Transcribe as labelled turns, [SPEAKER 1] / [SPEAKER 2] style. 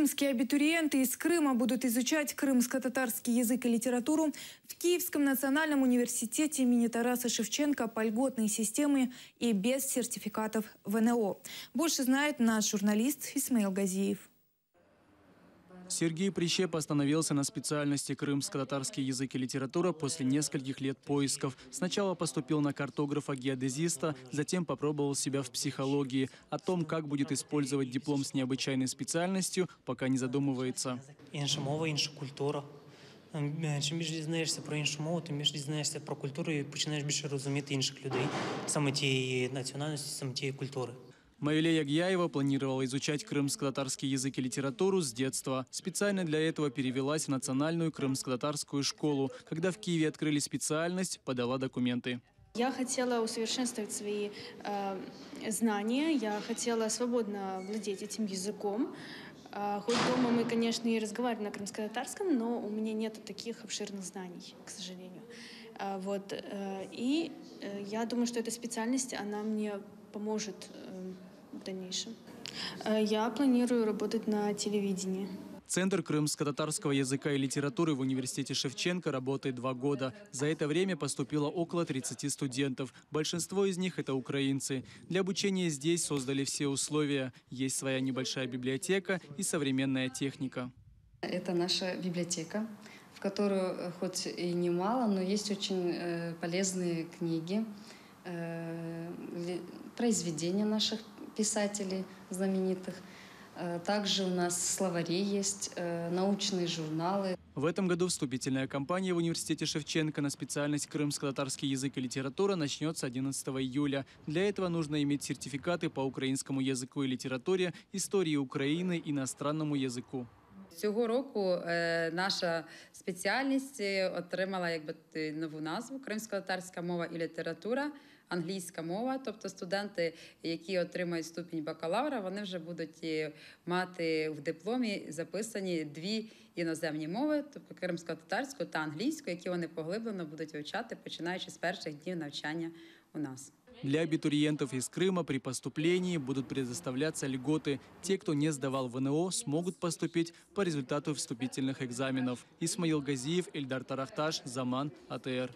[SPEAKER 1] Крымские абитуриенты из Крыма будут изучать крымско-татарский язык и литературу в Киевском национальном университете имени Тараса Шевченко по льготной системе и без сертификатов ВНО. Больше знает наш журналист Исмаил Газиев.
[SPEAKER 2] Сергей Прищеп остановился на специальности крымско-татарский язык и литература после нескольких лет поисков. Сначала поступил на картографа-геодезиста, затем попробовал себя в психологии. О том, как будет использовать диплом с необычайной специальностью, пока не задумывается.
[SPEAKER 3] Інша мова, інша культура. Чим більше дізнаєшся про іншу мову, тим більше дізнаєшся про культуру і починаєш більше розуміти інших людей, саме тієї національності, саме тієї культури.
[SPEAKER 2] Маилея Гьяева планировала изучать крымско-татарский язык и литературу с детства. Специально для этого перевелась в национальную крымско-татарскую школу. Когда в Киеве открыли специальность, подала документы.
[SPEAKER 4] Я хотела усовершенствовать свои знания, я хотела свободно владеть этим языком. Хоть дома мы, конечно, и разговариваем на крымско-татарском, но у меня нет таких обширных знаний, к сожалению. И я думаю, что эта специальность, она мне поможет в дальнейшем. Я планирую работать на телевидении.
[SPEAKER 2] Центр крымско-татарского языка и литературы в университете Шевченко работает 2 года. За это время поступило около 30 студентов. Большинство из них – это украинцы. Для обучения здесь создали все условия. Есть своя небольшая библиотека и современная техника.
[SPEAKER 5] Это наша библиотека, в которую хоть и немало, но есть очень полезные книги, произведения наших писателей знаменитых. Также у нас словари есть, научные журналы.
[SPEAKER 2] В этом году вступительная кампания в университете Шевченко на специальность крымско-татарский язык и литература начнется 11 июля. Для этого нужно иметь сертификаты по украинскому языку и литературе, истории Украины, иностранному языку.
[SPEAKER 6] Цього року наша спеціальність отримала нову назву «Кримсько-татарська мова і література», англійська мова. Тобто студенти, які отримають ступінь бакалавра, вони вже будуть мати в дипломі записані 2 іноземні мови, тобто кримсько-татарську та англійську, які вони поглиблено будуть вивчати, починаючи з перших днів навчання у нас.
[SPEAKER 2] Для абитуриентов из Крыма при поступлении будут предоставляться льготы. Те, кто не сдавал ВНО, смогут поступить по результату вступительных экзаменов. Исмаил Газиев, Эльдар Тарахташ, Заман, АТР.